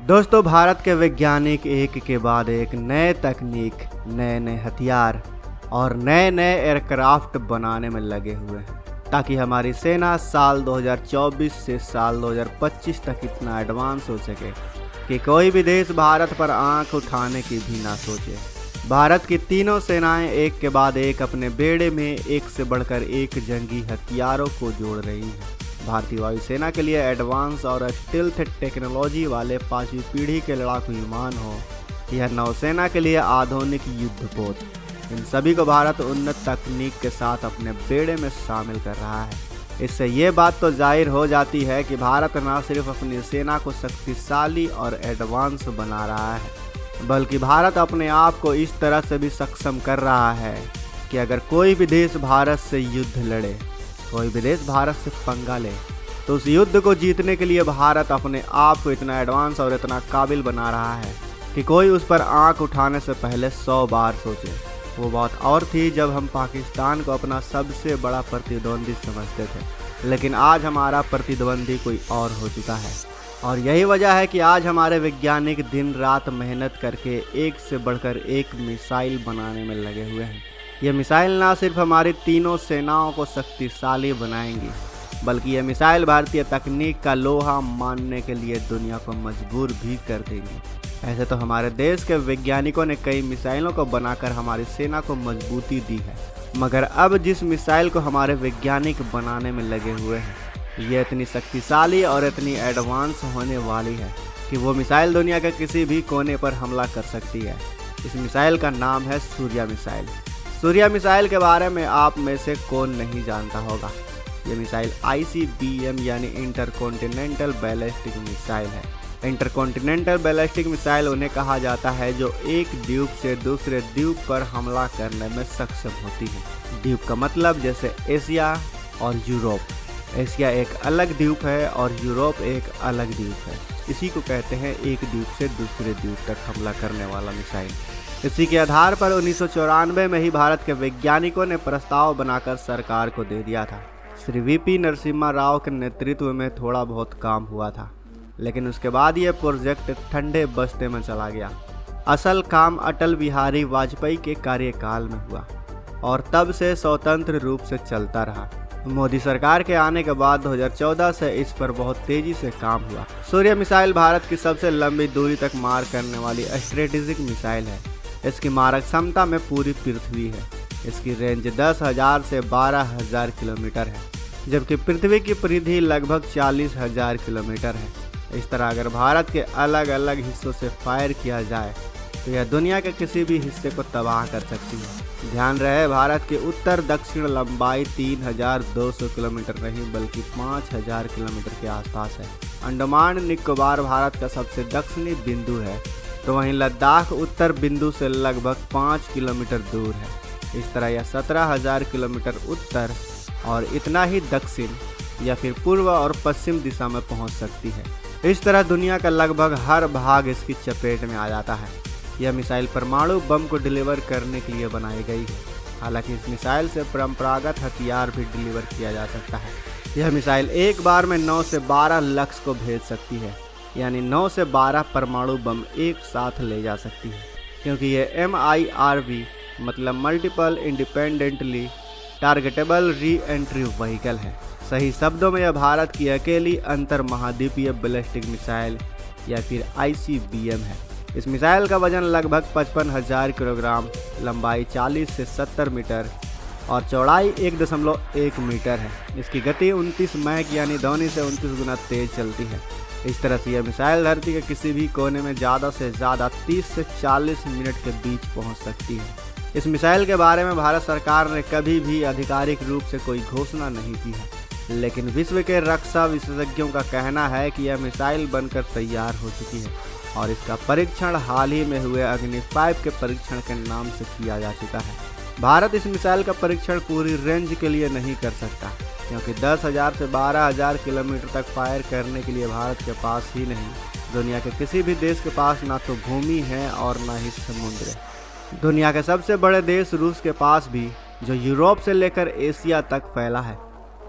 दोस्तों, भारत के वैज्ञानिक एक के बाद एक नए तकनीक, नए नए हथियार और नए नए एयरक्राफ्ट बनाने में लगे हुए हैं ताकि हमारी सेना साल 2024 से साल 2025 तक इतना एडवांस हो सके कि कोई भी देश भारत पर आंख उठाने की भी ना सोचे। भारत की तीनों सेनाएं एक के बाद एक अपने बेड़े में एक से बढ़कर एक जंगी हथियारों को जोड़ रही हैं। भारतीय वायुसेना के लिए एडवांस और स्टील्थ टेक्नोलॉजी वाले 5वीं पीढ़ी के लड़ाकू विमान हो या नौसेना के लिए आधुनिक युद्धपोत, इन सभी को भारत उन्नत तकनीक के साथ अपने बेड़े में शामिल कर रहा है। इससे ये बात तो जाहिर हो जाती है कि भारत न सिर्फ अपनी सेना को शक्तिशाली और एडवांस बना रहा है, बल्कि भारत अपने आप को इस तरह से भी सक्षम कर रहा है कि अगर कोई भी देश भारत से युद्ध लड़े, कोई भी देश भारत से पंगा ले, तो उस युद्ध को जीतने के लिए भारत अपने आप को इतना एडवांस और इतना काबिल बना रहा है कि कोई उस पर आंख उठाने से पहले 100 बार सोचे। वो बात और थी जब हम पाकिस्तान को अपना सबसे बड़ा प्रतिद्वंदी समझते थे, लेकिन आज हमारा प्रतिद्वंदी कोई और हो चुका है। और यही वजह है कि आज हमारे वैज्ञानिक दिन रात मेहनत करके एक से बढ़कर एक मिसाइल बनाने में लगे हुए हैं। ये मिसाइल ना सिर्फ हमारी तीनों सेनाओं को शक्तिशाली बनाएंगी, बल्कि ये मिसाइल भारतीय तकनीक का लोहा मानने के लिए दुनिया को मजबूर भी कर देंगी। ऐसे तो हमारे देश के वैज्ञानिकों ने कई मिसाइलों को बनाकर हमारी सेना को मजबूती दी है, मगर अब जिस मिसाइल को हमारे वैज्ञानिक बनाने में लगे हुए हैं, ये इतनी शक्तिशाली और इतनी एडवांस होने वाली है कि वो मिसाइल दुनिया के किसी भी कोने पर हमला कर सकती है। इस मिसाइल का नाम है सूर्या मिसाइल। सूर्या मिसाइल के बारे में आप में से कौन नहीं जानता होगा। ये मिसाइल ICBM यानी इंटरकॉन्टिनेंटल बैलिस्टिक मिसाइल है। इंटरकॉन्टिनेंटल बैलिस्टिक मिसाइल उन्हें कहा जाता है जो एक द्वीप से दूसरे द्वीप पर हमला करने में सक्षम होती है। द्वीप का मतलब जैसे एशिया और यूरोप। एशिया एक अलग द्वीप है और यूरोप एक अलग द्वीप है। इसी को कहते हैं एक द्वीप से दूसरे द्वीप तक हमला करने वाला मिसाइल। इसी के आधार पर 1994 में ही भारत के वैज्ञानिकों ने प्रस्ताव बनाकर सरकार को दे दिया था। श्री VP नरसिम्हा राव के नेतृत्व में थोड़ा बहुत काम हुआ था, लेकिन उसके बाद ये प्रोजेक्ट ठंडे बस्ते में चला गया। असल काम अटल बिहारी वाजपेयी के कार्यकाल में हुआ और तब से स्वतंत्र रूप से चलता रहा। मोदी सरकार के आने के बाद 2014 से इस पर बहुत तेजी से काम हुआ। सूर्य मिसाइल भारत की सबसे लंबी दूरी तक मार करने वाली स्ट्रेटेजिक मिसाइल है। इसकी मारक क्षमता में पूरी पृथ्वी है। इसकी रेंज 10,000 से 12,000 किलोमीटर है, जबकि पृथ्वी की परिधि लगभग 40,000 किलोमीटर है। इस तरह अगर भारत के अलग अलग हिस्सों से फायर किया जाए तो यह दुनिया के किसी भी हिस्से को तबाह कर सकती है। ध्यान रहे, भारत की उत्तर दक्षिण लंबाई 3,200 किलोमीटर नहीं बल्कि 5,000 किलोमीटर के आसपास है। अंडमान निकोबार भारत का सबसे दक्षिणी बिंदु है, तो वहीं लद्दाख उत्तर बिंदु से लगभग 5 किलोमीटर दूर है। इस तरह यह 17,000 किलोमीटर उत्तर और इतना ही दक्षिण या फिर पूर्व और पश्चिम दिशा में पहुंच सकती है। इस तरह दुनिया का लगभग हर भाग इसकी चपेट में आ जाता है। यह मिसाइल परमाणु बम को डिलीवर करने के लिए बनाई गई है। हालांकि इस मिसाइल से परंपरागत हथियार भी डिलीवर किया जा सकता है। यह मिसाइल एक बार में 9 से 12 लक्ष्य को भेज सकती है, यानी 9 से 12 परमाणु बम एक साथ ले जा सकती है, क्योंकि ये MIRV मतलब multiple independently targetable re entry vehicle है। सही शब्दों में यह भारत की अकेली अंतर महाद्वीपीय बैलिस्टिक मिसाइल या फिर ICBM है। इस मिसाइल का वजन लगभग 55,000 किलोग्राम, लंबाई 40 से 70 मीटर और चौड़ाई 1.1 मीटर है। इसकी गति 29 मैक यानी ध्वनि से 29 गुना तेज चलती है। इस तरह से यह मिसाइल धरती के किसी भी कोने में ज़्यादा से ज़्यादा 30 से 40 मिनट के बीच पहुंच सकती है। इस मिसाइल के बारे में भारत सरकार ने कभी भी आधिकारिक रूप से कोई घोषणा नहीं की है, लेकिन विश्व के रक्षा विशेषज्ञों का कहना है कि यह मिसाइल बनकर तैयार हो चुकी है और इसका परीक्षण हाल ही में हुए अग्नि 5 के परीक्षण के नाम से किया जा चुका है। भारत इस मिसाइल का परीक्षण पूरी रेंज के लिए नहीं कर सकता, क्योंकि 10,000 से 12,000 किलोमीटर तक फायर करने के लिए भारत के पास ही नहीं, दुनिया के किसी भी देश के पास ना तो भूमि है और ना ही समुद्र है। दुनिया के सबसे बड़े देश रूस के पास भी, जो यूरोप से लेकर एशिया तक फैला है,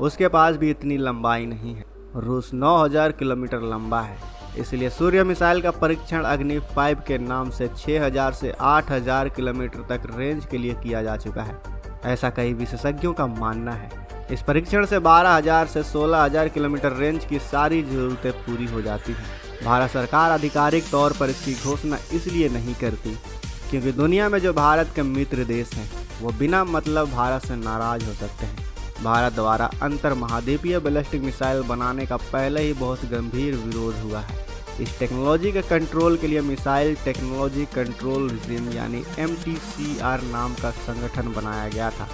उसके पास भी इतनी लंबाई नहीं है। रूस 9,000 किलोमीटर लंबा है, इसलिए सूर्य मिसाइल का परीक्षण अग्नि 5 के नाम से 6000 से 8000 किलोमीटर तक रेंज के लिए किया जा चुका है, ऐसा कई विशेषज्ञों का मानना है। इस परीक्षण से 12000 से 16000 किलोमीटर रेंज की सारी जरूरतें पूरी हो जाती हैं। भारत सरकार आधिकारिक तौर पर इसकी घोषणा इसलिए नहीं करती क्योंकि दुनिया में जो भारत के मित्र देश हैं वो बिना मतलब भारत से नाराज हो सकते हैं। भारत द्वारा अंतर महाद्वीपीय बैलिस्टिक मिसाइल बनाने का पहले ही बहुत गंभीर विरोध हुआ है। इस टेक्नोलॉजी के कंट्रोल के लिए मिसाइल टेक्नोलॉजी कंट्रोल रिजिम यानी MTCR नाम का संगठन बनाया गया था।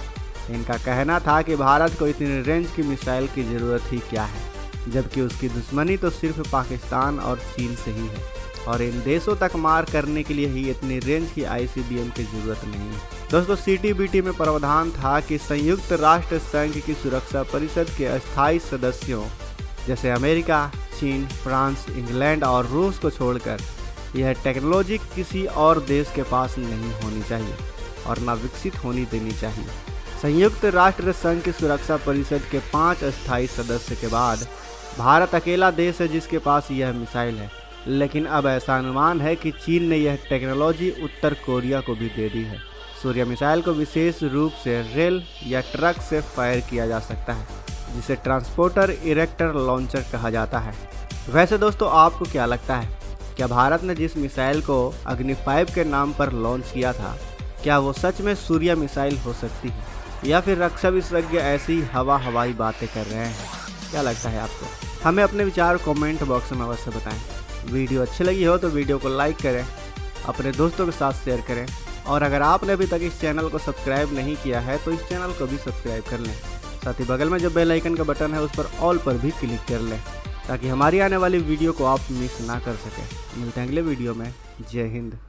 इनका कहना था कि भारत को इतनी रेंज की मिसाइल की ज़रूरत ही क्या है, जबकि उसकी दुश्मनी तो सिर्फ पाकिस्तान और चीन से ही है और इन देशों तक मार करने के लिए ही इतनी रेंज की ICBM की ज़रूरत नहीं है। दोस्तों, CTBT में प्रावधान था कि संयुक्त राष्ट्र संघ की सुरक्षा परिषद के अस्थायी सदस्यों जैसे अमेरिका, चीन, फ्रांस, इंग्लैंड और रूस को छोड़कर यह टेक्नोलॉजी किसी और देश के पास नहीं होनी चाहिए और न विकसित होनी देनी चाहिए। संयुक्त राष्ट्र संघ की सुरक्षा परिषद के 5 अस्थायी सदस्य के बाद भारत अकेला देश है जिसके पास यह मिसाइल है, लेकिन अब ऐसा अनुमान है कि चीन ने यह टेक्नोलॉजी उत्तर कोरिया को भी दे दी है। सूर्य मिसाइल को विशेष रूप से रेल या ट्रक से फायर किया जा सकता है, जिसे ट्रांसपोर्टर इरेक्टर लॉन्चर कहा जाता है। वैसे दोस्तों, आपको क्या लगता है, क्या भारत ने जिस मिसाइल को अग्नि 5 के नाम पर लॉन्च किया था, क्या वो सच में सूर्य मिसाइल हो सकती है या फिर रक्षा विशेषज्ञ ऐसी हवाई बातें कर रहे हैं? क्या लगता है आपको? हमें अपने विचार कमेंट बॉक्स में अवश्य बताएं। वीडियो अच्छी लगी हो तो वीडियो को लाइक करें, अपने दोस्तों के साथ शेयर करें और अगर आपने अभी तक इस चैनल को सब्सक्राइब नहीं किया है तो इस चैनल को भी सब्सक्राइब कर लें। साथ ही बगल में जो बेल आइकन का बटन है उस पर ऑल पर भी क्लिक कर लें ताकि हमारी आने वाली वीडियो को आप मिस ना कर सकें। मिलते हैं अगले वीडियो में। जय हिंद।